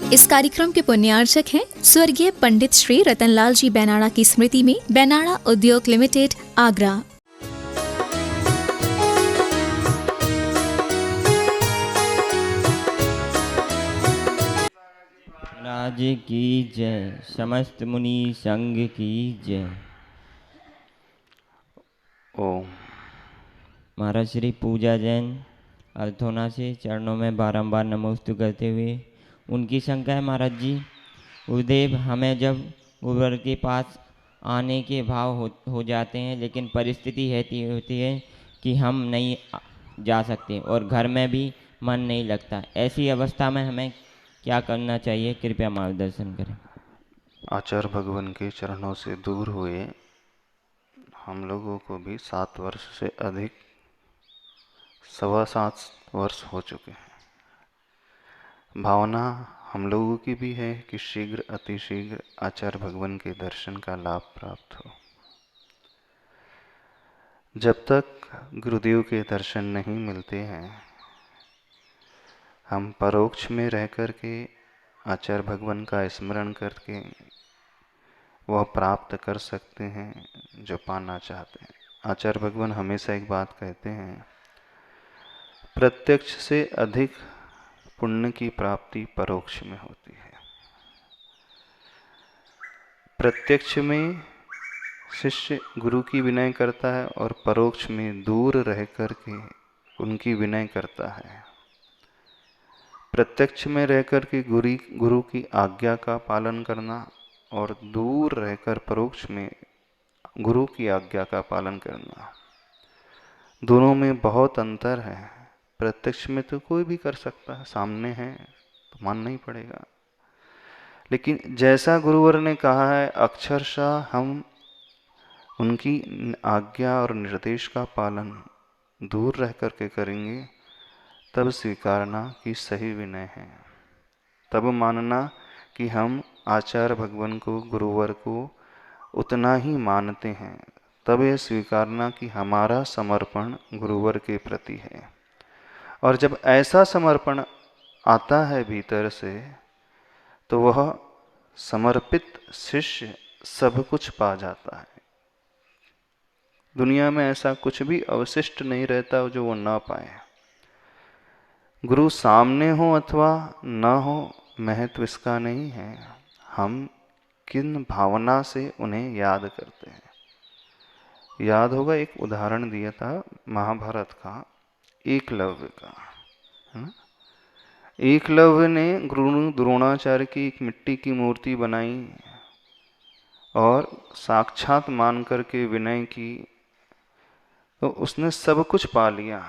इस कार्यक्रम के पुण्यार्चक हैं स्वर्गीय पंडित श्री रतनलाल जी बैनाड़ा की स्मृति में बैनाड़ा उद्योग लिमिटेड, आगरा। राज की जय, समस्त मुनि संघ की जय। ओम। महाराज श्री पूजा जैन अर्थोना से चरणों में बारंबार नमोस्तु करते हुए उनकी शंका है, महाराज जी, गुरुदेव, हमें जब गुरुवर के पास आने के भाव हो जाते हैं, लेकिन परिस्थिति ऐसी होती है कि हम नहीं जा सकते और घर में भी मन नहीं लगता। ऐसी अवस्था में हमें क्या करना चाहिए, कृपया मार्गदर्शन करें। आचार्य भगवान के चरणों से दूर हुए हम लोगों को भी 7 वर्ष से अधिक, 7.25 वर्ष हो चुके हैं। भावना हम लोगों की भी है कि शीघ्र अतिशीघ्र आचार्य भगवान के दर्शन का लाभ प्राप्त हो। जब तक गुरुदेव के दर्शन नहीं मिलते हैं, हम परोक्ष में रह कर के आचार्य भगवान का स्मरण करके वह प्राप्त कर सकते हैं जो पाना चाहते हैं। आचार्य भगवान हमेशा एक बात कहते हैं, प्रत्यक्ष से अधिक पुण्य की प्राप्ति परोक्ष में होती है। प्रत्यक्ष में शिष्य गुरु की विनय करता है और परोक्ष में दूर रह कर के उनकी विनय करता है। प्रत्यक्ष में रह कर के गुरु की आज्ञा का पालन करना और दूर रहकर परोक्ष में गुरु की आज्ञा का पालन करना, दोनों में बहुत अंतर है। प्रत्यक्ष में तो कोई भी कर सकता है, सामने है तो मानना ही पड़ेगा। लेकिन जैसा गुरुवर ने कहा है, अक्षरशः हम उनकी आज्ञा और निर्देश का पालन दूर रह करके करेंगे, तब स्वीकारना कि सही विनय है, तब मानना कि हम आचार्य भगवान को, गुरुवर को उतना ही मानते हैं, तब यह स्वीकारना कि हमारा समर्पण गुरुवर के प्रति है। और जब ऐसा समर्पण आता है भीतर से, तो वह समर्पित शिष्य सब कुछ पा जाता है। दुनिया में ऐसा कुछ भी अवशिष्ट नहीं रहता जो वो ना पाए। गुरु सामने हो अथवा न हो, महत्व इसका नहीं है, हम किन भावना से उन्हें याद करते हैं। याद होगा, एक उदाहरण दिया था महाभारत का, एकलव्य का। एकलव्य ने गुरु द्रोणाचार्य की एक मिट्टी की मूर्ति बनाई और साक्षात मान करके विनय की, तो उसने सब कुछ पा लिया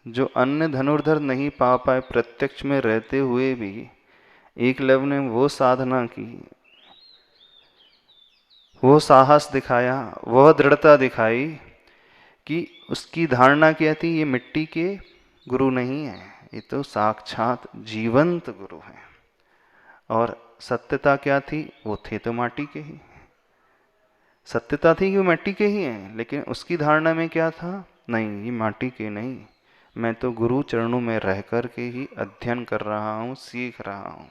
जो अन्य धनुर्धर नहीं पा पाए। प्रत्यक्ष में रहते हुए भी एकलव्य ने वो साधना की, वो साहस दिखाया, वह दृढ़ता दिखाई कि उसकी धारणा क्या थी, ये मिट्टी के गुरु नहीं है, ये तो साक्षात जीवंत गुरु है। और सत्यता क्या थी, वो थे तो माटी के ही। सत्यता थी कि वो मिट्टी के ही हैं, लेकिन उसकी धारणा में क्या था, नहीं ये माटी के नहीं, मैं तो गुरु चरणों में रह कर के ही अध्ययन कर रहा हूँ, सीख रहा हूँ।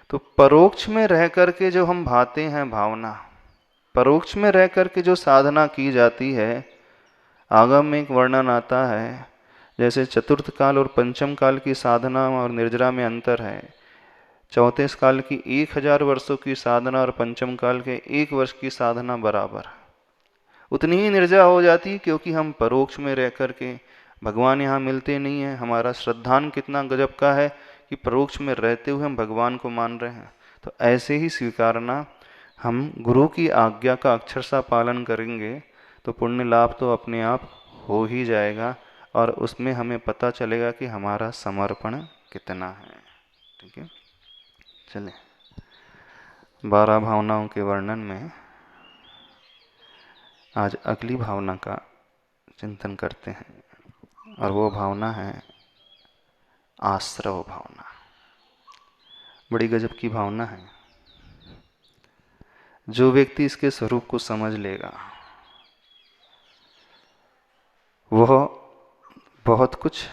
तो परोक्ष में रह कर के जो हम भाते हैं भावना, परोक्ष में रह कर के जो साधना की जाती है, आगम में एक वर्णन आता है, जैसे चतुर्थ काल और पंचम काल की साधना और निर्जरा में अंतर है। 34 काल की 1000 वर्षों की साधना और पंचम काल के 1 वर्ष की साधना बराबर उतनी ही निर्जरा हो जाती है, क्योंकि हम परोक्ष में रह कर के, भगवान यहाँ मिलते नहीं है, हमारा श्रद्धान कितना गजब का है कि परोक्ष में रहते हुए हम भगवान को मान रहे हैं। तो ऐसे ही स्वीकारना, हम गुरु की आज्ञा का अक्षरशः पालन करेंगे तो पुण्य लाभ तो अपने आप हो ही जाएगा, और उसमें हमें पता चलेगा कि हमारा समर्पण कितना है। ठीक है, चले 12 भावनाओं के वर्णन में आज अगली भावना का चिंतन करते हैं, और वो भावना है आश्रव भावना। बड़ी गजब की भावना है। जो व्यक्ति इसके स्वरूप को समझ लेगा, वह बहुत कुछ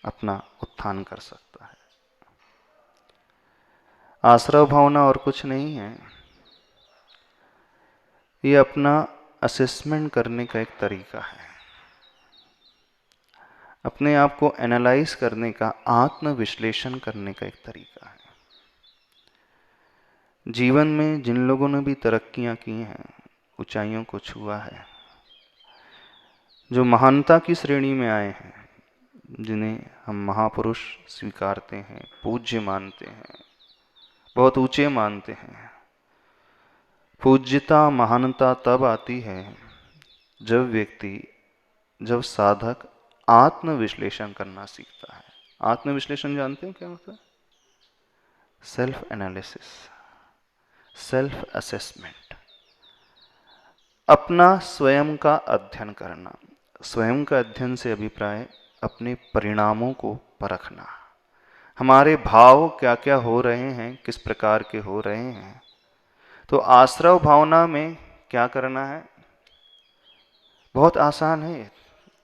अपना उत्थान कर सकता है। आश्रव भावना और कुछ नहीं है, ये अपना असेसमेंट करने का एक तरीका है, अपने आप को एनालाइज करने का, आत्म विश्लेषण करने का एक तरीका है। जीवन में जिन लोगों ने भी तरक्कियां की हैं, ऊंचाइयों को छुआ है, जो महानता की श्रेणी में आए हैं, जिन्हें हम महापुरुष स्वीकारते हैं, पूज्य मानते हैं, बहुत ऊंचे मानते हैं। पूज्यता, महानता तब आती है जब साधक आत्म विश्लेषण करना सीखता है। आत्म विश्लेषण जानते हो क्या होता है? सेल्फ एनालिसिस, सेल्फ असेसमेंट, अपना स्वयं का अध्ययन करना। स्वयं का अध्ययन से अभिप्राय अपने परिणामों को परखना, हमारे भाव क्या क्या हो रहे हैं, किस प्रकार के हो रहे हैं। तो आश्रव भावना में क्या करना है? बहुत आसान है।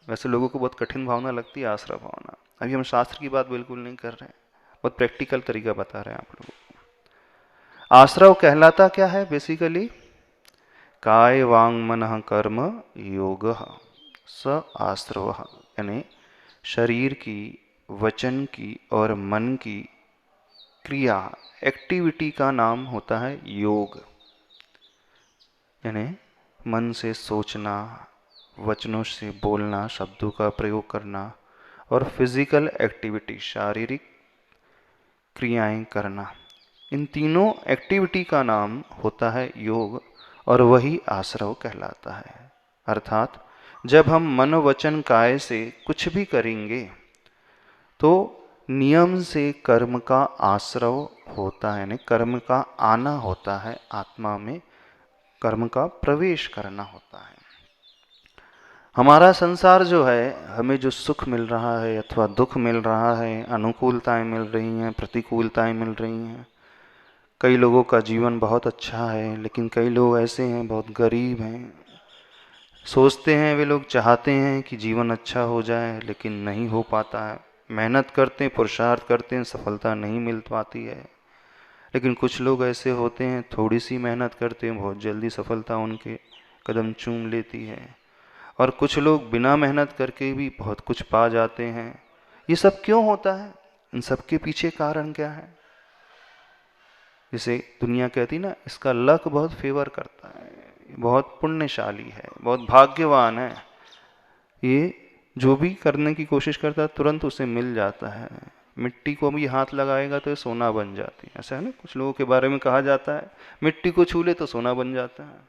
वैसे लोगों को बहुत कठिन भावना लगती है आश्रव भावना। अभी हम शास्त्र की बात बिल्कुल नहीं कर रहे हैं, बहुत प्रैक्टिकल तरीका बता रहे हैं आप लोगों को। आश्रव कहलाता क्या है? बेसिकली काय वांग मनः कर्म योगः स आश्रवः, यानी शरीर की, वचन की और मन की क्रिया, एक्टिविटी का नाम होता है योग। यानी मन से सोचना, वचनों से बोलना, शब्दों का प्रयोग करना और फिजिकल एक्टिविटी, शारीरिक क्रियाएं करना, इन तीनों एक्टिविटी का नाम होता है योग, और वही आश्रव कहलाता है। अर्थात जब हम मन, वचन, काय से कुछ भी करेंगे तो नियम से कर्म का आश्रव होता है, यानी कर्म का आना होता है, आत्मा में कर्म का प्रवेश करना होता है। हमारा संसार जो है, हमें जो सुख मिल रहा है अथवा दुख मिल रहा है, अनुकूलताएं मिल रही हैं, प्रतिकूलताएं मिल रही हैं। कई लोगों का जीवन बहुत अच्छा है, लेकिन कई लोग ऐसे हैं बहुत गरीब हैं। सोचते हैं, वे लोग चाहते हैं कि जीवन अच्छा हो जाए, लेकिन नहीं हो पाता है। मेहनत करते हैं, पुरुषार्थ करते हैं, सफलता नहीं मिल पाती है। लेकिन कुछ लोग ऐसे होते हैं, थोड़ी सी मेहनत करते हैं, बहुत जल्दी सफलता उनके कदम चूम लेती है। और कुछ लोग बिना मेहनत करके भी बहुत कुछ पा जाते हैं। ये सब क्यों होता है? इन सब के पीछे कारण क्या है? जैसे दुनिया कहती ना, इसका लक बहुत फेवर करता है, बहुत पुण्यशाली है, बहुत भाग्यवान है, ये जो भी करने की कोशिश करता है तुरंत उसे मिल जाता है। मिट्टी को भी हाथ लगाएगा तो ये सोना बन जाती है, ऐसा है ना। कुछ लोगों के बारे में कहा जाता है, मिट्टी को छू ले तो सोना बन जाता है,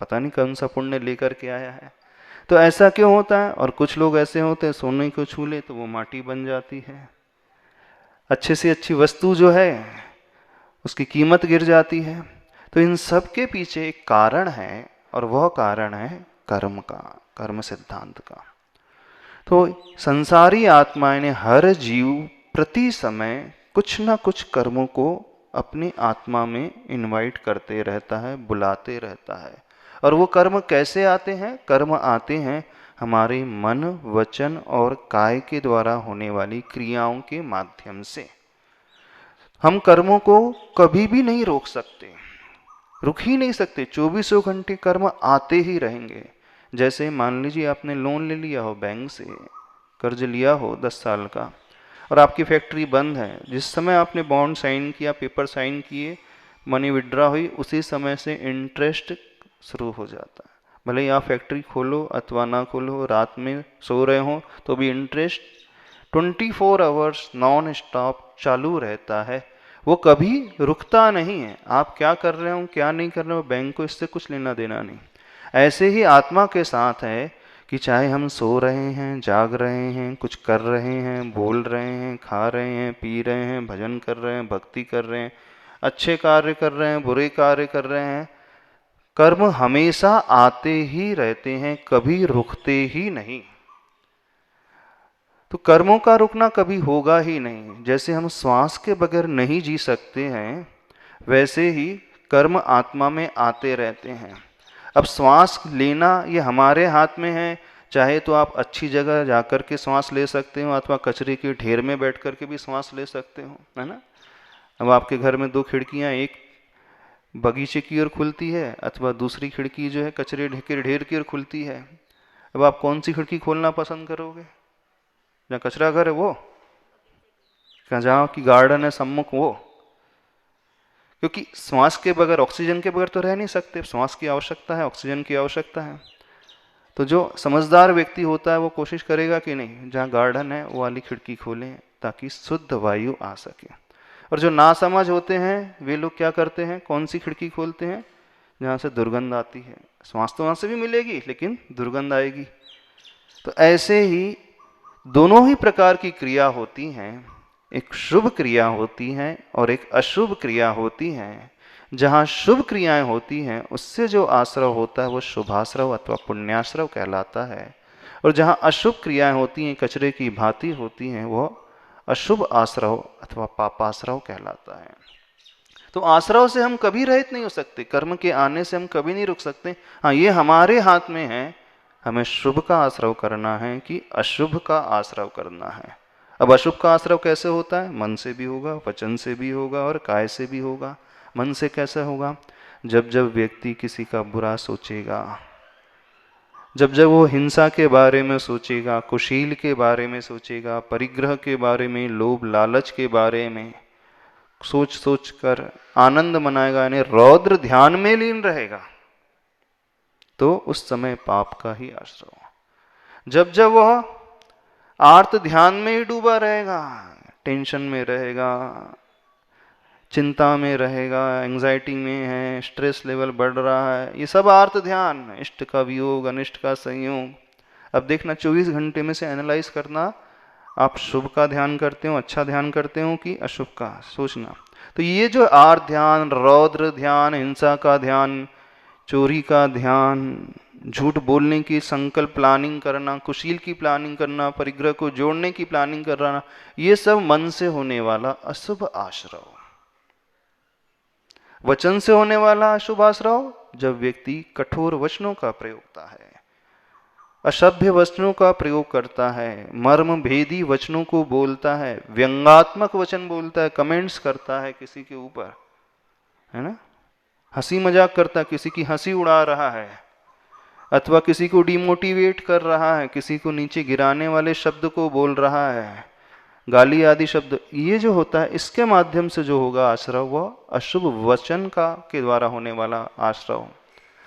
पता नहीं कौन सा पुण्य लेकर के आया है। तो ऐसा क्यों होता है? और कुछ लोग ऐसे होते हैं, सोने को छू ले तो वो माटी बन जाती है, अच्छे से अच्छी वस्तु जो है उसकी कीमत गिर जाती है। तो इन सब के पीछे एक कारण है, और वह कारण है कर्म का, कर्म सिद्धांत का। तो संसारी आत्माएं ने, हर जीव प्रति समय कुछ ना कुछ कर्मों को अपनी आत्मा में इनवाइट करते रहता है, बुलाते रहता है। और वो कर्म कैसे आते हैं? कर्म आते हैं हमारे मन, वचन और काय के द्वारा होने वाली क्रियाओं के माध्यम से। हम कर्मों को कभी भी नहीं रोक सकते, रुक ही नहीं सकते, 24 घंटे कर्म आते ही रहेंगे। जैसे मान लीजिए आपने लोन ले लिया हो, बैंक से कर्ज लिया हो 10 साल का, और आपकी फैक्ट्री बंद है। जिस समय आपने बॉन्ड साइन किया, पेपर साइन किए, मनी विड्रॉ हुई, उसी समय से इंटरेस्ट शुरू हो जाता है। भले ही आप फैक्ट्री खोलो अथवा ना खोलो, रात में सो रहे हो तो भी इंटरेस्ट 24 आवर्स नॉन स्टॉप चालू रहता है, वो कभी रुकता नहीं है। आप क्या कर रहे हो, क्या नहीं कर रहे हो, बैंक को इससे कुछ लेना देना नहीं। ऐसे ही आत्मा के साथ है कि चाहे हम सो रहे हैं, जाग रहे हैं, कुछ कर रहे हैं, बोल रहे हैं, खा रहे हैं, पी रहे हैं, भजन कर रहे हैं, भक्ति कर रहे हैं, अच्छे कार्य कर रहे हैं, बुरे कार्य कर रहे हैं, कर्म हमेशा आते ही रहते हैं, कभी रुकते ही नहीं। तो कर्मों का रुकना कभी होगा ही नहीं। जैसे हम श्वास के बगैर नहीं जी सकते हैं, वैसे ही कर्म आत्मा में आते रहते हैं। अब श्वास लेना ये हमारे हाथ में है। चाहे तो आप अच्छी जगह जाकर के श्वास ले सकते हो, अथवा कचरे के ढेर में बैठ कर के भी श्वास ले सकते हो, है ना। अब आपके घर में 2 खिड़कियां, एक बगीचे की ओर खुलती है अथवा दूसरी खिड़की जो है कचरे के ढेर की ओर खुलती है। अब आप कौन सी खिड़की खोलना पसंद करोगे? जहाँ कचरा घर है वो, क्या जहाँ की गार्डन है सम्मुख वो? क्योंकि श्वास के बगैर, ऑक्सीजन के बगैर तो रह नहीं सकते, श्वास की आवश्यकता है, ऑक्सीजन की आवश्यकता है। तो जो समझदार व्यक्ति होता है वो कोशिश करेगा कि नहीं, जहाँ गार्डन है वो वाली खिड़की खोलें ताकि शुद्ध वायु आ सके। और जो नासमझ होते हैं वे लोग क्या करते हैं, कौन सी खिड़की खोलते हैं? जहाँ से दुर्गंध आती है। श्वास तो वहाँ से भी मिलेगी लेकिन दुर्गंध आएगी। तो ऐसे ही दोनों ही प्रकार की क्रिया होती हैं, एक शुभ क्रिया होती है और एक अशुभ क्रिया होती है। जहाँ शुभ क्रियाएं होती हैं उससे जो आश्रव होता है वो शुभाश्रव अथवा पुण्याश्रव कहलाता है, और जहाँ अशुभ क्रियाएं होती हैं, कचरे की भांति होती हैं, वो अशुभ आश्रव अथवा पापाश्रव कहलाता है। तो आश्रव से हम कभी रहित नहीं हो सकते, कर्म के आने से हम कभी नहीं रुक सकते। हाँ, ये हमारे हाथ में है, हमें शुभ का आश्रव करना है कि अशुभ का आश्रव करना है। अब अशुभ का आश्रव कैसे होता है? मन से भी होगा, वचन से भी होगा और काय से भी होगा। मन से कैसे होगा? जब जब व्यक्ति किसी का बुरा सोचेगा, जब जब वो हिंसा के बारे में सोचेगा, कुशील के बारे में सोचेगा, परिग्रह के बारे में, लोभ लालच के बारे में सोच सोच कर आनंद मनाएगा, यानी रौद्र ध्यान में लीन रहेगा, तो उस समय पाप का ही आश्रय। जब जब वह आर्त ध्यान में ही डूबा रहेगा, टेंशन में रहेगा, चिंता में रहेगा, एंजाइटी में है, स्ट्रेस लेवल बढ़ रहा है, ये सब आर्त ध्यान, इष्ट का वियोग, अनिष्ट का संयोग। अब देखना 24 घंटे में से एनालाइज करना, आप शुभ का ध्यान करते हो, अच्छा ध्यान करते हो कि अशुभ का, सोचना। तो ये जो आर्त ध्यान, रौद्र ध्यान, हिंसा का ध्यान, चोरी का ध्यान, झूठ बोलने की संकल्प प्लानिंग करना, कुशील की प्लानिंग करना, परिग्रह को जोड़ने की प्लानिंग करना, ये सब मन से होने वाला अशुभ आश्रव। वचन से होने वाला अशुभ आश्रव, जब व्यक्ति कठोर वचनों का प्रयोगता है, असभ्य वचनों का प्रयोग करता है, मर्म भेदी वचनों को बोलता है, व्यंग्यात्मक वचन बोलता है, कमेंट्स करता है किसी के ऊपर, है ना, हंसी मजाक करता है, किसी की हंसी उड़ा रहा है, अथवा किसी को डिमोटिवेट कर रहा है, किसी को नीचे गिराने वाले शब्द को बोल रहा है, गाली आदि शब्द, ये जो होता है इसके माध्यम से जो होगा आश्रव, वह अशुभ वचन का के द्वारा होने वाला आश्रव।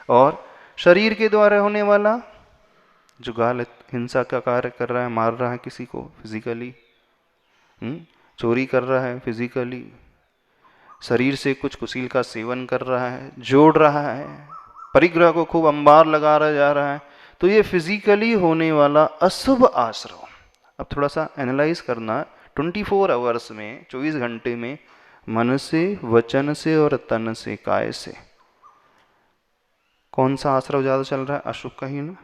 और शरीर के द्वारा होने वाला, जो गाल हिंसा का कार्य कर रहा है, मार रहा है किसी को फिजिकली, चोरी कर रहा है फिजिकली, शरीर से कुछ कुशील का सेवन कर रहा है, जोड़ रहा है, परिग्रह को खूब अंबार लगा रहा जा रहा है, तो ये फिजिकली होने वाला अशुभ आश्रव। अब थोड़ा सा एनालाइज करना, 24 आवर्स में, 24 घंटे में, मन से, वचन से और तन से, काय से, कौन सा आश्रव ज्यादा चल रहा है? अशुभ का ही ना।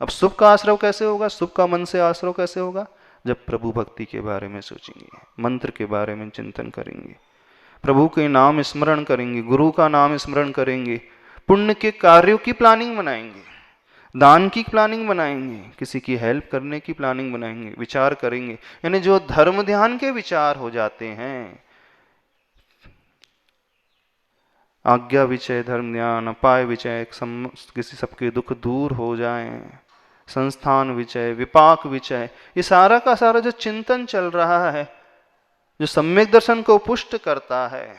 अब शुभ का आश्रव कैसे होगा, शुभ का मन से आश्रव कैसे होगा? जब प्रभु भक्ति के बारे में सोचेंगे, मंत्र के बारे में चिंतन करेंगे, प्रभु के नाम स्मरण करेंगे, गुरु का नाम स्मरण करेंगे, पुण्य के कार्यों की प्लानिंग बनाएंगे, दान की प्लानिंग बनाएंगे, किसी की हेल्प करने की प्लानिंग बनाएंगे, विचार करेंगे, यानी जो धर्म ध्यान के विचार हो जाते हैं, आज्ञा विचय धर्म ध्यान, अपाय विचय, किसी सबके दुख दूर हो जाएं, संस्थान विचय, विपाक विचय, ये सारा का सारा जो चिंतन चल रहा है, जो सम्यक दर्शन को पुष्ट करता है,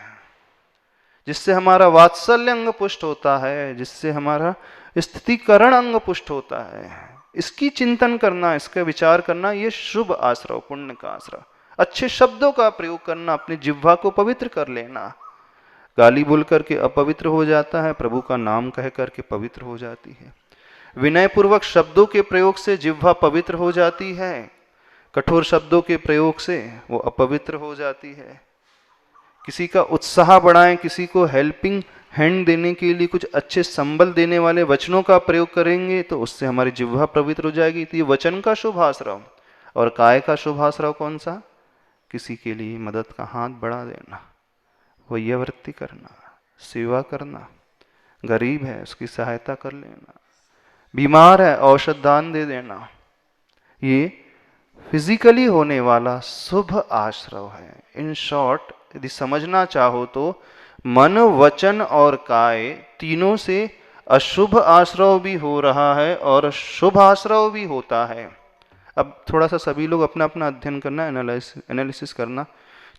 जिससे हमारा वात्सल्य अंग पुष्ट होता है, जिससे हमारा स्थितिकरण अंग पुष्ट होता है, इसकी चिंतन करना, इसका विचार करना, ये शुभ आश्रव, पुण्य का आश्रव। अच्छे शब्दों का प्रयोग करना, अपनी जिह्वा को पवित्र कर लेना, गाली बोल करके अपवित्र हो जाता है, प्रभु का नाम कह करके पवित्र हो जाती है, विनय पूर्वक शब्दों के प्रयोग से जिह्वा पवित्र हो जाती है, कठोर शब्दों के प्रयोग से वो अपवित्र हो जाती है। किसी का उत्साह बढ़ाएं, किसी को हेल्पिंग हैंड देने के लिए कुछ अच्छे संबल देने वाले वचनों का प्रयोग करेंगे तो उससे हमारी जिह्वा पवित्र हो जाएगी। तो ये वचन का शुभ आश्रव। और काय का शुभ आश्रव कौन सा? किसी के लिए मदद का हाथ बढ़ा देना, वैयावृत्ति करना, सेवा करना, गरीब है उसकी सहायता कर लेना, बीमार है औषध दान दे देना, ये फिजिकली होने वाला शुभ आश्रव है। इन शॉर्ट यदि समझना चाहो तो मन, वचन और काय तीनों से अशुभ आश्रव भी हो रहा है और शुभ आश्रव भी होता है। अब थोड़ा सा सभी लोग अपना अपना अध्ययन करना, एनालिसिस करना।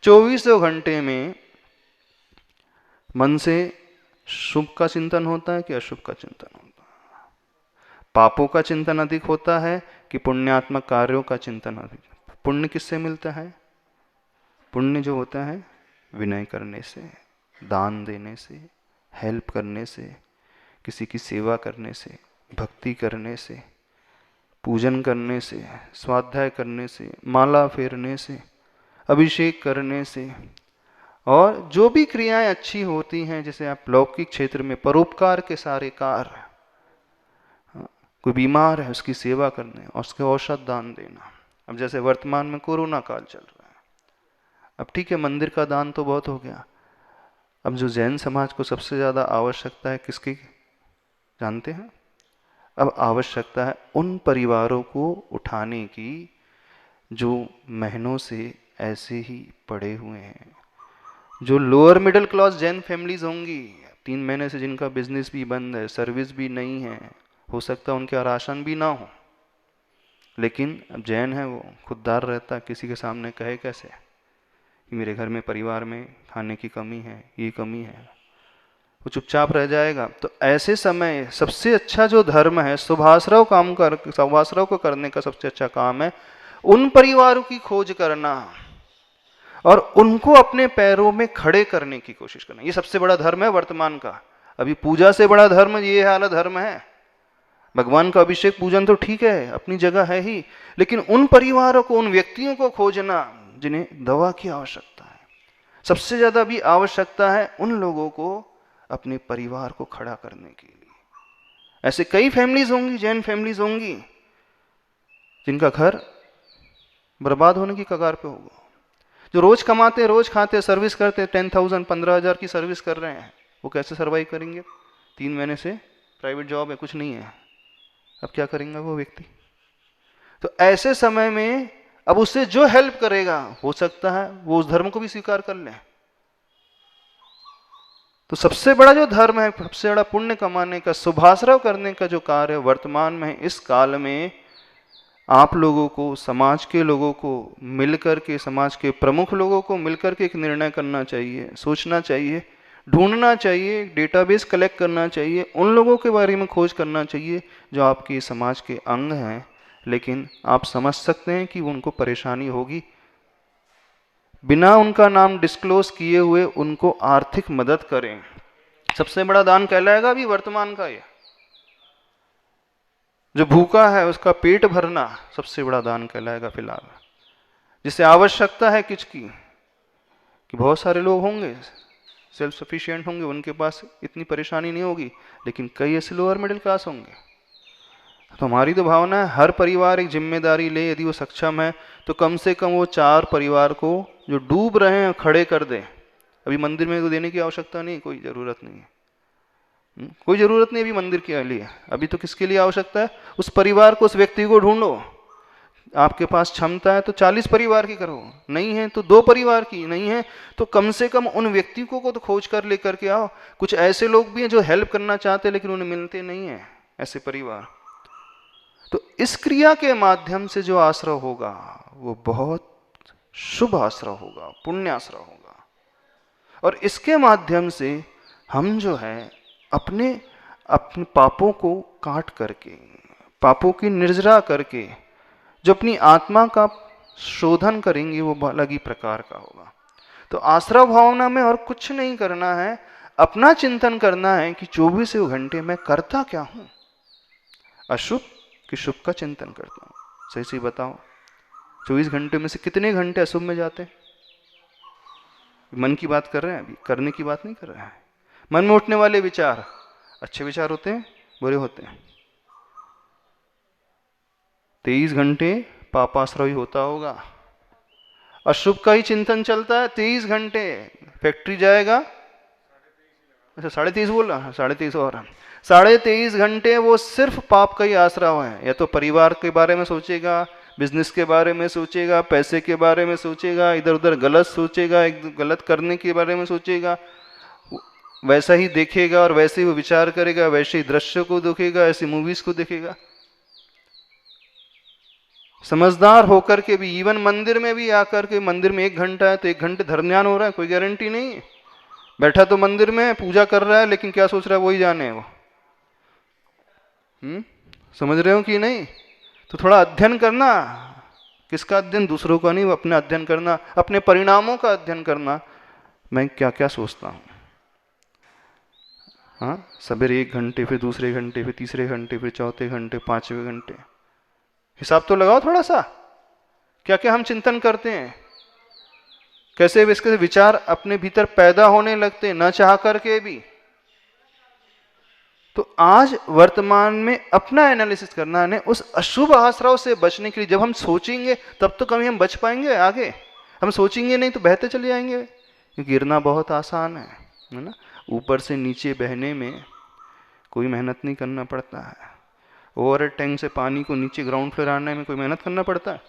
24 घंटे में मन से शुभ का चिंतन होता है कि अशुभ का चिंतन होता है? पापों का चिंतन अधिक होता है कि पुण्यात्मक कार्यों का चिंतन अधिक? पुण्य किससे मिलता है? पुण्य जो होता है विनय करने से, दान देने से, हेल्प करने से, किसी की सेवा करने से, भक्ति करने से, पूजन करने से, स्वाध्याय करने से, माला फेरने से, अभिषेक करने से, और जो भी क्रियाएं अच्छी होती हैं, जैसे आप लौकिक क्षेत्र में परोपकार के सारे कार्य, कोई बीमार है उसकी सेवा करने और उसके औषध दान देना। अब जैसे वर्तमान में कोरोना काल चल रहा है, अब ठीक है मंदिर का दान तो बहुत हो गया, अब जो जैन समाज को सबसे ज़्यादा आवश्यकता है किसकी जानते हैं? अब आवश्यकता है उन परिवारों को उठाने की जो महीनों से ऐसे ही पड़े हुए हैं, जो lower middle class Jain families होंगी, 3 महीने से जिनका बिजनेस भी बंद है, सर्विस भी नहीं है, हो सकता है उनके यहाँ राशन भी ना हो, लेकिन अब जैन है वो खुददार रहता, किसी के सामने कहे कैसे कि मेरे घर में परिवार में खाने की कमी है, ये कमी है, वो चुपचाप रह जाएगा। तो ऐसे समय सबसे अच्छा जो धर्म है शुभाश्रव को करने का सबसे अच्छा काम है उन परिवारों की खोज करना और उनको अपने पैरों में खड़े करने की कोशिश करना। ये सबसे बड़ा धर्म है वर्तमान का। अभी पूजा से बड़ा धर्म ये वाला धर्म है। भगवान का अभिषेक पूजन तो ठीक है, अपनी जगह है ही, लेकिन उन परिवारों को, उन व्यक्तियों को खोजना जिन्हें दवा की आवश्यकता है। सबसे ज्यादा भी आवश्यकता है उन लोगों को अपने परिवार को खड़ा करने के लिए। ऐसे कई फैमिलीज होंगी, जैन फैमिलीज होंगी, जिनका घर बर्बाद होने की कगार पे होगा, जो रोज कमाते, रोज खाते, सर्विस करते, 10,000 15,000 की सर्विस कर रहे हैं, वो कैसे सर्वाइव करेंगे? 3 महीने से प्राइवेट जॉब है, कुछ नहीं है, अब क्या करेंगे वो व्यक्ति? तो ऐसे समय में अब उससे जो हेल्प करेगा हो सकता है वो उस धर्म को भी स्वीकार कर ले। तो सबसे बड़ा जो धर्म है, सबसे बड़ा पुण्य कमाने का, शुभाश्रव करने का जो कार्य है वर्तमान में इस काल में आप लोगों को, समाज के लोगों को मिलकर के, समाज के प्रमुख लोगों को मिलकर के एक निर्णय करना चाहिए, सोचना चाहिए, ढूंढना चाहिए, डेटाबेस कलेक्ट करना चाहिए, उन लोगों के बारे में खोज करना चाहिए जो आपके समाज के अंग हैं, लेकिन आप समझ सकते हैं कि उनको परेशानी होगी। बिना उनका नाम डिस्क्लोज किए हुए उनको आर्थिक मदद करें, सबसे बड़ा दान कहलाएगा अभी वर्तमान का। ये जो भूखा है उसका पेट भरना सबसे बड़ा दान कहलाएगा फिलहाल। जिसे आवश्यकता है किसकी, कि बहुत सारे लोग होंगे सेल्फ सफिशिएंट होंगे, उनके पास इतनी परेशानी नहीं होगी, लेकिन कई ऐसे लोअर मिडिल क्लास होंगे। तो हमारी तो भावना है हर परिवार एक जिम्मेदारी ले, यदि वो सक्षम है तो कम से कम वो 4 परिवार को जो डूब रहे हैं खड़े कर दे। अभी मंदिर में तो देने की आवश्यकता नहीं, कोई ज़रूरत नहीं है, कोई ज़रूरत नहीं अभी मंदिर के लिए। अभी तो किसके लिए आवश्यकता है? उस परिवार को, उस व्यक्ति को ढूंढो। आपके पास क्षमता है तो 40 परिवार की करो, नहीं है तो 2 परिवार की, नहीं है तो कम से कम उन व्यक्तियों को तो खोज कर लेकर के आओ। कुछ ऐसे लोग भी हैं जो हेल्प करना चाहते हैं लेकिन उन्हें मिलते नहीं है ऐसे परिवार। तो इस क्रिया के माध्यम से जो आश्रय होगा वो बहुत शुभ आश्रय होगा, पुण्य आश्रय होगा। और इसके माध्यम से हम जो है अपने पापों को काट करके, पापों की निर्जरा करके जो अपनी आत्मा का शोधन करेंगे वो अलग ही प्रकार का होगा। तो आश्रय भावना में और कुछ नहीं करना है, अपना चिंतन करना है कि 24 घंटे में करता क्या हूं, अशुभ कि शुभ का चिंतन करता हूं। सही सही बताओ, 24 घंटे में से कितने घंटे अशुभ में जाते हैं? मन की बात कर रहे हैं, अभी करने की बात नहीं कर रहे हैं। मन में उठने वाले विचार अच्छे विचार होते हैं, बुरे होते हैं। 23 घंटे पापाश्रय होता होगा, अशुभ का ही चिंतन चलता है 23 घंटे। फैक्ट्री जाएगा, अच्छा 23.5 बोल रहा, 23.5 और 23.5 घंटे वो सिर्फ पाप का ही आश्रय है। या तो परिवार के बारे में सोचेगा, बिजनेस के बारे में सोचेगा, पैसे के बारे में सोचेगा, इधर उधर गलत सोचेगा, एक गलत करने के बारे में सोचेगा, वैसा ही देखेगा और वैसे ही वो विचार करेगा, वैसे ही दृश्य को देखेगा, ऐसी मूवीज को देखेगा। समझदार होकर के भी इवन मंदिर में भी आकर के, मंदिर में 1 घंटा है तो 1 घंटे धर्म ध्यान हो रहा है, कोई गारंटी नहीं है। बैठा तो मंदिर में पूजा कर रहा है, लेकिन क्या सोच रहा है वही जाने वो। समझ रहे हो कि नहीं? तो थोड़ा अध्ययन करना। किसका अध्ययन? दूसरों का नहीं, वो अपने अध्ययन करना, अपने परिणामों का अध्ययन करना। मैं क्या क्या सोचता हूँ। हाँ, सवेरे 1 घंटे, फिर दूसरे घंटे, फिर तीसरे घंटे, फिर चौथे घंटे, 5वें घंटे, हिसाब तो लगाओ थोड़ा सा। क्या क्या हम चिंतन करते हैं, कैसे इसके विचार अपने भीतर पैदा होने लगते हैं न चाह करके भी। तो आज वर्तमान में अपना एनालिसिस करना है, उस अशुभ आश्रव से बचने के लिए। जब हम सोचेंगे तब तो कभी हम बच पाएंगे आगे, हम सोचेंगे नहीं तो बहते चले जाएंगे। गिरना बहुत आसान है ना। ऊपर से नीचे बहने में कोई मेहनत नहीं करना पड़ता है। ओवर टैंक से पानी को नीचे ग्राउंड फ्लोर आने में कोई मेहनत करना पड़ता है,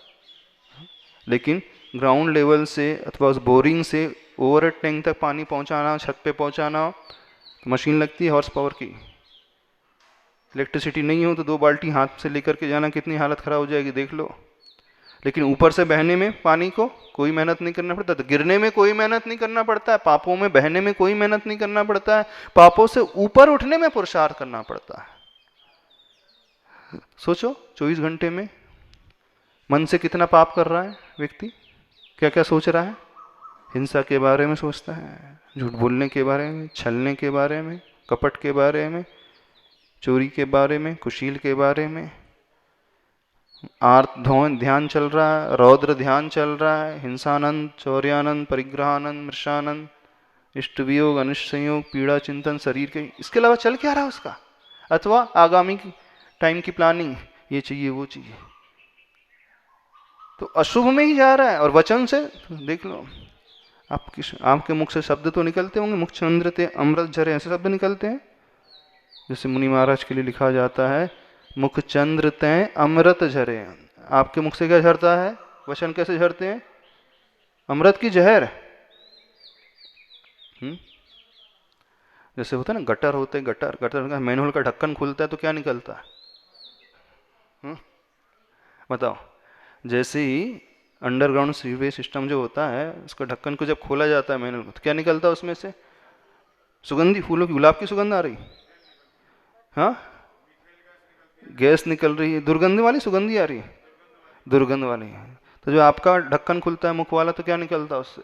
लेकिन ग्राउंड लेवल से अथवा उस बोरिंग से ओवर टैंक तक पानी पहुंचाना, छत पे पहुंचाना, तो मशीन लगती है हॉर्स पावर की। इलेक्ट्रिसिटी नहीं हो तो 2 बाल्टी हाथ से लेकर के जाना, कितनी हालत खराब हो जाएगी देख लो। लेकिन ऊपर से बहने में पानी को कोई मेहनत नहीं करना पड़ता। तो गिरने में कोई मेहनत नहीं करना पड़ता है, पापों में बहने में कोई मेहनत नहीं करना पड़ता है, पापों से ऊपर उठने में पुरुषार्थ करना पड़ता है। सोचो 24 घंटे में मन से कितना पाप कर रहा है व्यक्ति, क्या क्या सोच रहा है। हिंसा के बारे में सोचता है, झूठ बोलने के बारे में, छलने के बारे में, कपट के बारे में, चोरी के बारे में, कुशील के बारे में। आर्त ध्यान चल रहा है, रौद्र ध्यान चल रहा है, हिंसानंद, चौर्यानंद, परिग्रहानंद, मृषानंद, इष्ट वियोग, अनिष्ट संयोग, पीड़ा चिंतन, शरीर के। इसके अलावा चल क्या रहा है उसका? अथवा आगामी टाइम की प्लानिंग, ये चाहिए वो चाहिए, तो अशुभ में ही जा रहा है। और वचन से देख लो, आपके मुख से शब्द तो निकलते होंगे, मुख चंद्रते अमृत झरे, ऐसे शब्द निकलते हैं। जैसे मुनि महाराज के लिए लिखा जाता है, मुख चंद्र तय अमृत झरे। आपके मुख से क्या झरता है? वचन कैसे झरते हैं? अमृत की जहर। जैसे होता है ना, गटर होते, गटर का मैनहोल का ढक्कन खुलता है तो क्या निकलता है? बताओ। जैसे ही अंडरग्राउंड सीवेज सिस्टम जो होता है, उसका ढक्कन को जब खोला जाता है मैनहोल को, तो क्या निकलता है उसमें से? सुगंधी फूलों की, गुलाब की सुगंध आ रही। हाँ, गैस निकल रही है, दुर्गंध वाली सुगंधी आ रही है, दुर्गंध वाली। तो जो आपका ढक्कन खुलता है मुख वाला, तो क्या निकलता है उससे?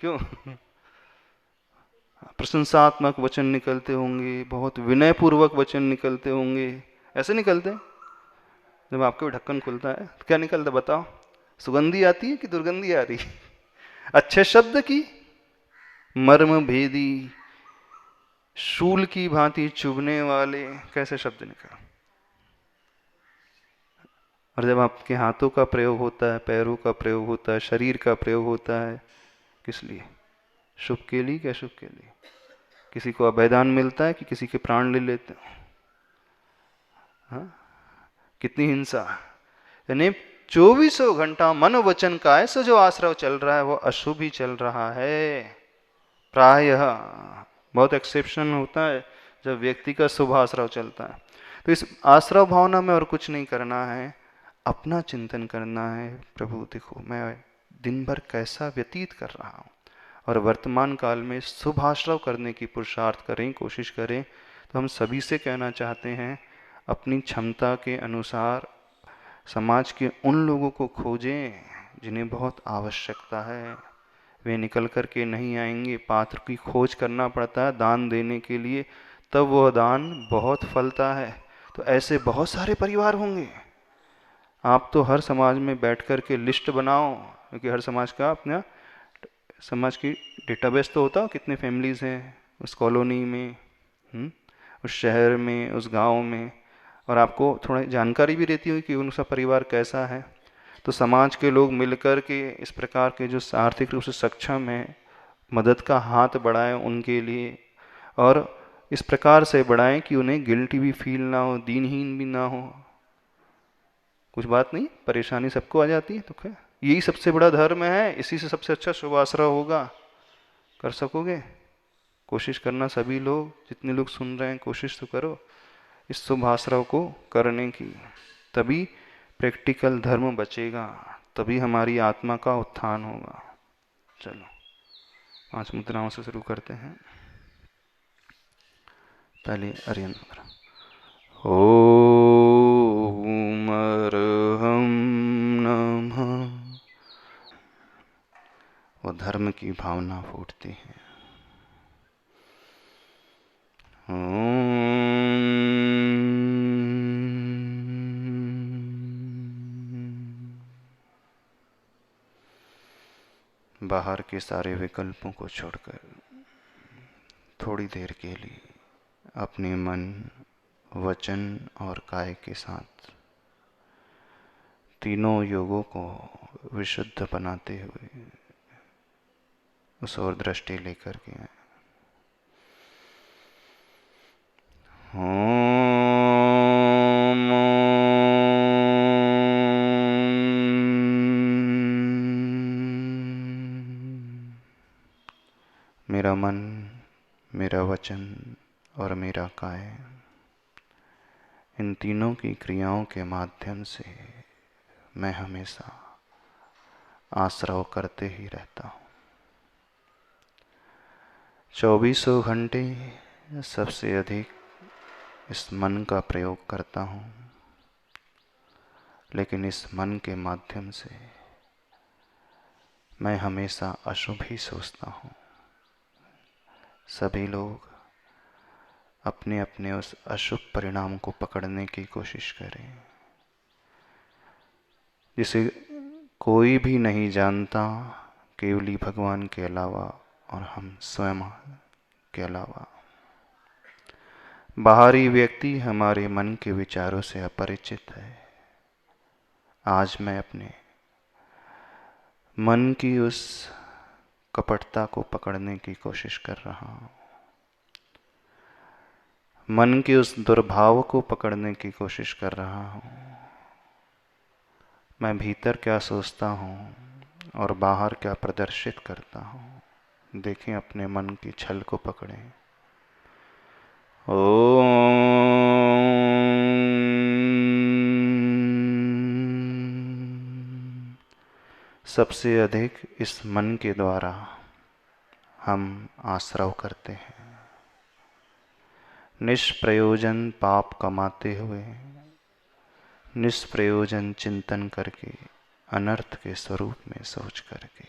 क्यों? प्रशंसात्मक वचन निकलते होंगे, बहुत विनयपूर्वक वचन निकलते होंगे, ऐसे निकलते हैं। जब आपका ढक्कन खुलता है तो क्या निकलता है बताओ? सुगंधी आती है कि दुर्गंधी आ रही? अच्छे शब्द की मर्म भेदी, शूल की भांति चुभने वाले कैसे शब्द निकल। और जब आपके हाथों का प्रयोग होता है, पैरों का प्रयोग होता है, शरीर का प्रयोग होता है, किस लिए? शुभ के लिए कि अशुभ के लिए? किसी को अभयदान मिलता है कि किसी के प्राण ले लेते हैं? हाँ? कितनी हिंसा। यानी 24 घंटा मन वचन का ऐसा जो आश्रव चल रहा है, वो अशुभ ही चल रहा है प्रायः। बहुत एक्सेप्शन होता है जब व्यक्ति का शुभ आश्रव चलता है। तो इस आश्रव भावना में और कुछ नहीं करना है, अपना चिंतन करना है। प्रभु देखो मैं दिन भर कैसा व्यतीत कर रहा हूँ, और वर्तमान काल में शुभ आश्रव करने की पुरुषार्थ करें, कोशिश करें। तो हम सभी से कहना चाहते हैं, अपनी क्षमता के अनुसार समाज के उन लोगों को खोजें जिन्हें बहुत आवश्यकता है। वे निकल कर के नहीं आएंगे, पात्र की खोज करना पड़ता है दान देने के लिए, तब वह दान बहुत फलता है। तो ऐसे बहुत सारे परिवार होंगे। आप तो हर समाज में बैठ कर के लिस्ट बनाओ, क्योंकि हर समाज का अपना समाज की डेटाबेस तो होता है, कितने फैमिलीज हैं उस कॉलोनी में, उस शहर में, उस गांव में, और आपको थोड़ा जानकारी भी रहती होगी कि उनका परिवार कैसा है। तो समाज के लोग मिलकर के इस प्रकार के जो आर्थिक रूप से सक्षम हैं, मदद का हाथ बढ़ाएं उनके लिए, और इस प्रकार से बढ़ाएं कि उन्हें गिल्टी भी फील ना हो, दीनहीन भी ना हो। कुछ बात नहीं, परेशानी सबको आ जाती है, दुख है, यही सबसे बड़ा धर्म है, इसी से सबसे अच्छा शुभ आश्रय होगा। कर सकोगे? कोशिश करना सभी लोग, जितने लोग सुन रहे हैं, कोशिश तो करो इस शुभ आश्रय को करने की, तभी प्रैक्टिकल धर्म बचेगा, तभी हमारी आत्मा का उत्थान होगा। चलो 5 मुद्राओं से शुरू करते हैं। पहले अर्यंत मुद्रा। ओम अर्हं नमः। वो धर्म की भावना फूटती है। बाहर के सारे विकल्पों को छोड़कर थोड़ी देर के लिए अपने मन, वचन और काया के साथ तीनों योगों को विशुद्ध बनाते हुए उस ओर दृष्टि लेकर के मेरा मन, मेरा वचन और मेरा काय, इन तीनों की क्रियाओं के माध्यम से मैं हमेशा आश्रव करते ही रहता हूँ। 24 घंटे सबसे अधिक इस मन का प्रयोग करता हूँ, लेकिन इस मन के माध्यम से मैं हमेशा अशुभ ही सोचता हूँ। सभी लोग अपने अपने उस अशुभ परिणाम को पकड़ने की कोशिश करें, जिसे कोई भी नहीं जानता केवली भगवान के अलावा और हम स्वयं के अलावा। बाहरी व्यक्ति हमारे मन के विचारों से अपरिचित है। आज मैं अपने मन की उस कपटता को पकड़ने की कोशिश कर रहा हूँ, मन के उस दुर्भाव को पकड़ने की कोशिश कर रहा हूँ। मैं भीतर क्या सोचता हूँ और बाहर क्या प्रदर्शित करता हूँ, देखें, अपने मन की छल को पकड़ें। सबसे अधिक इस मन के द्वारा हम आश्रव करते हैं। निष्प्रयोजन पाप कमाते हुए, निष्प्रयोजन चिंतन करके, अनर्थ के स्वरूप में सोच करके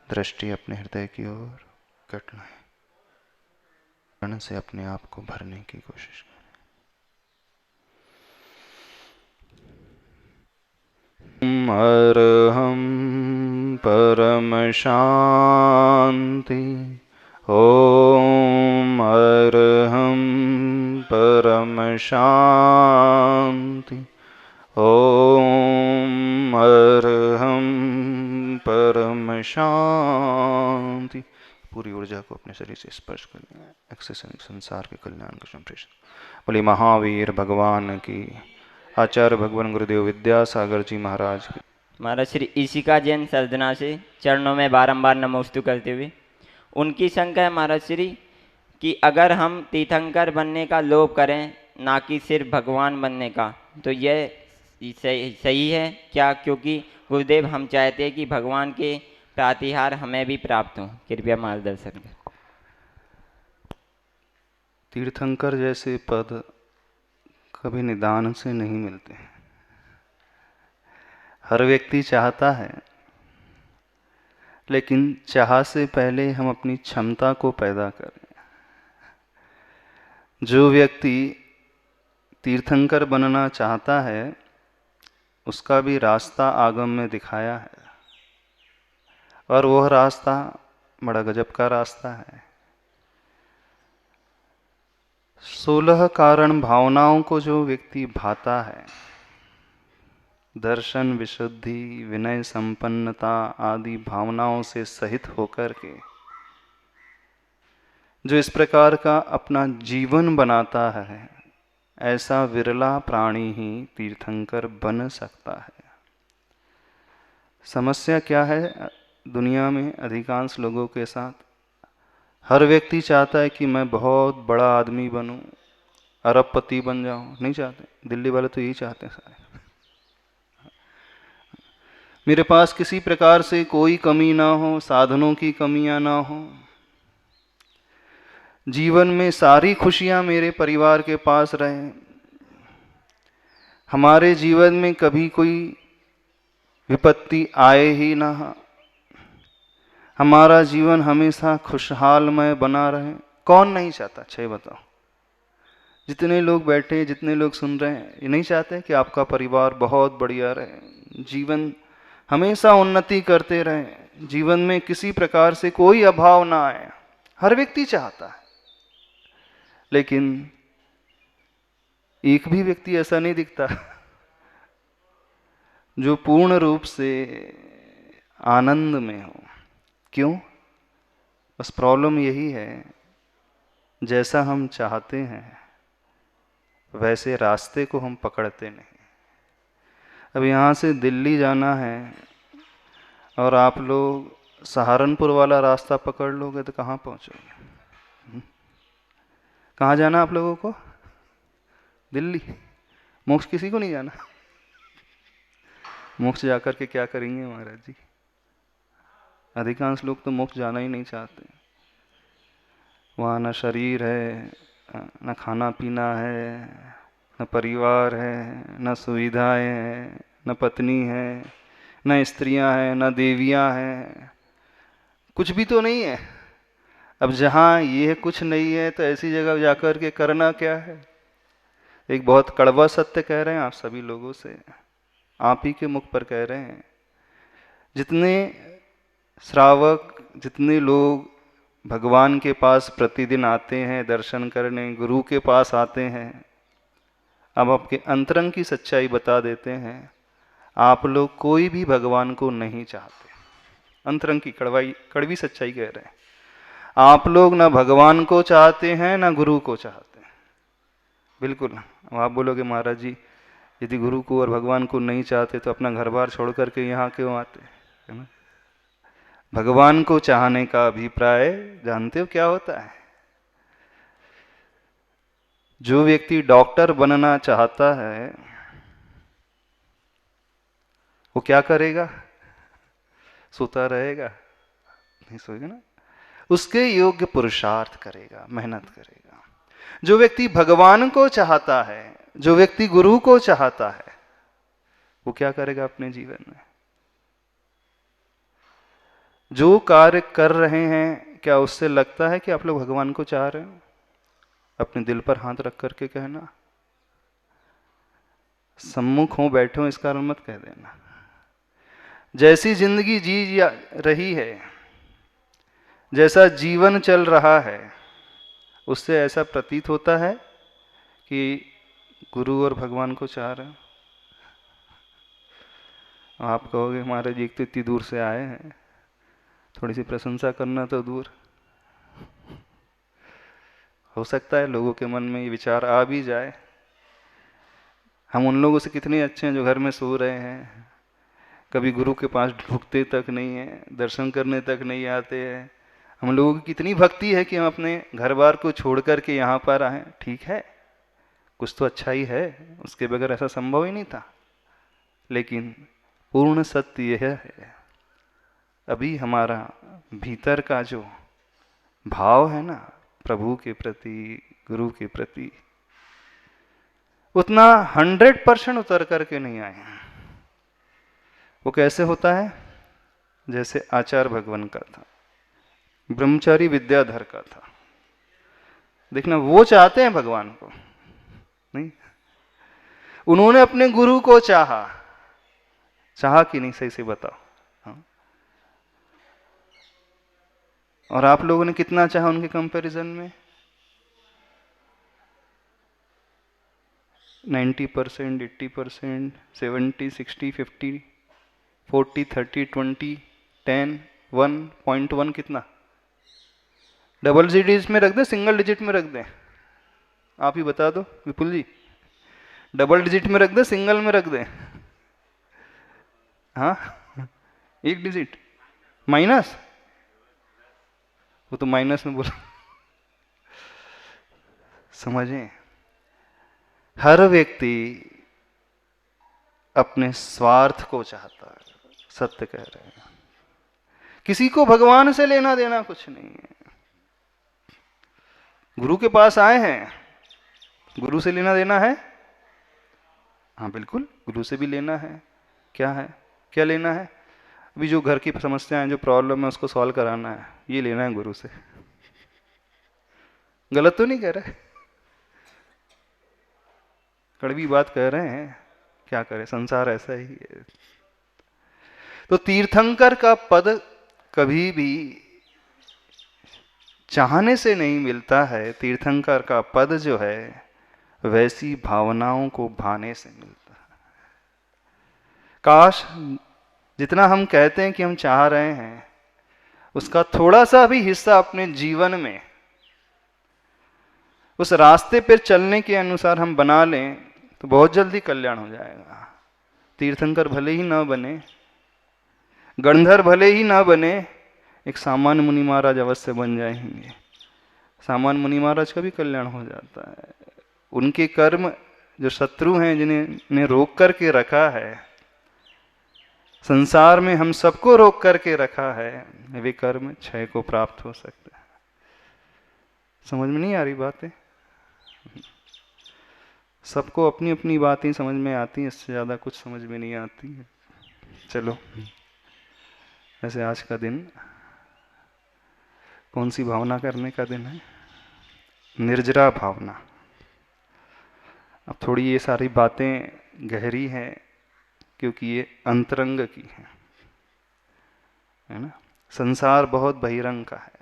दृष्टि अपने हृदय की ओर कटना है, कर्ण से अपने आप को भरने की कोशिश करें। अर्हं परम शांति। ओम अर्हं परम शांति। ओम अर्हं परम शांति। पूरी ऊर्जा को अपने शरीर से स्पर्श करें, एक्सेस संसार के कल्याण का संप्रेषण। बोले महावीर भगवान की, आचार्य भगवान गुरुदेव विद्यासागर जी महाराज की। महाराज श्री ईशिका जैन सर्जना से चरणों में बारंबार नमोस्तु करते हुए उनकी शंका है महाराज श्री कि अगर हम तीर्थंकर बनने का लोभ करें, ना कि सिर्फ भगवान बनने का, तो यह सही है क्या? क्योंकि गुरुदेव हम चाहते हैं कि भगवान के प्रातिहार हमें भी प्राप्त हों। कृपया मार्गदर्शन करें। तीर्थंकर जैसे पद कभी निदान से नहीं मिलते। हर व्यक्ति चाहता है, लेकिन चाह से पहले हम अपनी क्षमता को पैदा करें। जो व्यक्ति तीर्थंकर बनना चाहता है, उसका भी रास्ता आगम में दिखाया है, और वह रास्ता बड़ा गजब का रास्ता है। 16 कारण भावनाओं को जो व्यक्ति भाता है, दर्शन, विशुद्धि, विनय, संपन्नता आदि भावनाओं से सहित होकर के जो इस प्रकार का अपना जीवन बनाता है, ऐसा विरला प्राणी ही तीर्थंकर बन सकता है। समस्या क्या है दुनिया में अधिकांश लोगों के साथ? हर व्यक्ति चाहता है कि मैं बहुत बड़ा आदमी बनूं, अरबपति बन जाऊं। नहीं चाहते? दिल्ली वाले तो यही चाहते हैं सारे। मेरे पास किसी प्रकार से कोई कमी ना हो, साधनों की कमियां ना हो, जीवन में सारी खुशियां मेरे परिवार के पास रहें, हमारे जीवन में कभी कोई विपत्ति आए ही ना, हमारा जीवन हमेशा खुशहालमय बना रहे। कौन नहीं चाहता? अच्छा बताओ। जितने लोग बैठे, जितने लोग सुन रहे हैं, ये नहीं चाहते कि आपका परिवार बहुत बढ़िया रहे, जीवन हमेशा उन्नति करते रहे, जीवन में किसी प्रकार से कोई अभाव ना आए। हर व्यक्ति चाहता है, लेकिन एक भी व्यक्ति ऐसा नहीं दिखता जो पूर्ण रूप से आनंद में हो। क्यों? बस प्रॉब्लम यही है, जैसा हम चाहते हैं वैसे रास्ते को हम पकड़ते नहीं। अब यहाँ से दिल्ली जाना है और आप लोग सहारनपुर वाला रास्ता पकड़ लोगे तो कहाँ पहुँचोगे? कहाँ जाना आप लोगों को? दिल्ली। मोक्ष किसी को नहीं जाना। मोक्ष जाकर के क्या करेंगे महाराज जी? अधिकांश लोग तो मोक्ष जाना ही नहीं चाहते। वहाँ न शरीर है, न खाना पीना है, न परिवार है, न सुविधाएं हैं, न पत्नी है, न स्त्रियां हैं, न देवियां हैं, कुछ भी तो नहीं है। अब जहाँ ये कुछ नहीं है तो ऐसी जगह जाकर के करना क्या है? एक बहुत कड़वा सत्य कह रहे हैं आप सभी लोगों से, आप ही के मुख पर कह रहे हैं। जितने श्रावक, जितने लोग भगवान के पास प्रतिदिन आते हैं दर्शन करने, गुरु के पास आते हैं, अब आपके अंतरंग की सच्चाई बता देते हैं, आप लोग कोई भी भगवान को नहीं चाहते। अंतरंग की कड़वी सच्चाई कह रहे हैं। आप लोग ना भगवान को चाहते हैं ना गुरु को चाहते हैं, बिल्कुल। अब आप बोलोगे महाराज जी यदि गुरु को और भगवान को नहीं चाहते तो अपना घर बार छोड़ करके यहाँ क्यों आते, है ना? भगवान को चाहने का अभिप्राय जानते हो क्या होता है? जो व्यक्ति डॉक्टर बनना चाहता है वो क्या करेगा? सोता रहेगा? नहीं सोएगा ना। उसके योग्य पुरुषार्थ करेगा, मेहनत करेगा। जो व्यक्ति भगवान को चाहता है, जो व्यक्ति गुरु को चाहता है, वो क्या करेगा अपने जीवन में? जो कार्य कर रहे हैं क्या उससे लगता है कि आप लोग भगवान को चाह रहे हो? अपने दिल पर हाथ रख करके कहना। सम्मुख हो, बैठे हो, इस कारण मत कह देना। जैसी जिंदगी जी रही है, जैसा जीवन चल रहा है, उससे ऐसा प्रतीत होता है कि गुरु और भगवान को चाह रहे हो। आप कहोगे महाराज जी एक तो इतनी दूर से आए हैं, थोड़ी सी प्रशंसा करना तो दूर। हो सकता है लोगों के मन में ये विचार आ भी जाए, हम उन लोगों से कितने अच्छे हैं जो घर में सो रहे हैं, कभी गुरु के पास ढुकते तक नहीं है, दर्शन करने तक नहीं आते हैं। हम लोगों की कितनी भक्ति है कि हम अपने घर बार को छोड़ करके यहाँ पर आए। ठीक है, कुछ तो अच्छा ही है, उसके बगैर ऐसा संभव ही नहीं था। लेकिन पूर्ण सत्य यह है, अभी हमारा भीतर का जो भाव है ना प्रभु के प्रति, गुरु के प्रति, उतना 100% उतर करके नहीं आए। वो कैसे होता है? जैसे आचार्य भगवान का था, ब्रह्मचारी विद्याधर का था। देखना, वो चाहते हैं भगवान को नहीं, उन्होंने अपने गुरु को चाहा कि नहीं? सही से बताओ। हाँ? और आप लोगों ने कितना चाहा उनके कंपैरिजन में? 90%, 80%, 70, 60, 50, 40, 30, 20, 10, 1.1 कितना? डबल डिजिट में रख दें, सिंगल डिजिट में रख दें? आप ही बता दो विपुल जी। डबल डिजिट में रख दे, सिंगल में रख दे? हाँ, एक डिजिट माइनस, वो तो माइनस में बोला। समझें, हर व्यक्ति अपने स्वार्थ को चाहता है, सत्य कह रहे हैं। किसी को भगवान से लेना देना कुछ नहीं है। गुरु के पास आए हैं, गुरु से लेना देना है? हाँ बिल्कुल, गुरु से भी लेना है। क्या है, क्या लेना है? अभी जो घर की समस्याएं, जो प्रॉब्लम है, उसको सॉल्व कराना है, ये लेना है गुरु से। गलत तो नहीं कह रहे? कड़वी बात कह रहे हैं, क्या करें, संसार ऐसा ही है। तो तीर्थंकर का पद कभी भी चाहने से नहीं मिलता है। तीर्थंकर का पद जो है वैसी भावनाओं को भाने से मिलता है। काश जितना हम कहते हैं कि हम चाह रहे हैं, उसका थोड़ा सा भी हिस्सा अपने जीवन में उस रास्ते पर चलने के अनुसार हम बना लें तो बहुत जल्दी कल्याण हो जाएगा। तीर्थंकर भले ही ना बने, गणधर भले ही ना बने, एक सामान्य मुनि महाराज अवश्य बन जाएंगे। सामान्य मुनि महाराज का भी कल्याण हो जाता है। उनके कर्म जो शत्रु हैं, जिन्हें रोक करके रखा है, संसार में हम सबको रोक करके रखा है, वे कर्म क्षय को प्राप्त हो सकते हैं। समझ में नहीं आ रही बातें? सबको अपनी अपनी बातें समझ में आती हैं, इससे ज़्यादा कुछ समझ में नहीं आती है। चलो, वैसे आज का दिन कौन सी भावना करने का दिन है? निर्जरा भावना। अब थोड़ी ये सारी बातें गहरी हैं क्योंकि ये अंतरंग की है ना। संसार बहुत बहिरंग का है।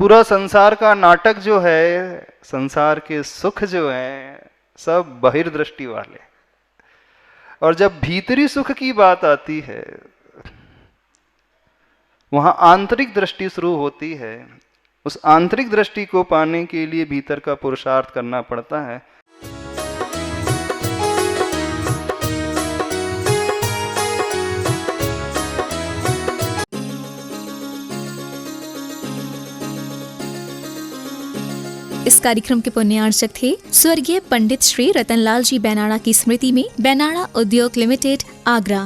पूरा संसार का नाटक जो है, संसार के सुख जो है, सब बहिर्दृष्टि वाले। और जब भीतरी सुख की बात आती है, वहां आंतरिक दृष्टि शुरू होती है। उस आंतरिक दृष्टि को पाने के लिए भीतर का पुरुषार्थ करना पड़ता है। इस कार्यक्रम के पुण्यार्चक थे स्वर्गीय पंडित श्री रतनलाल जी बेनाड़ा की स्मृति में बेनाड़ा उद्योग लिमिटेड, आगरा।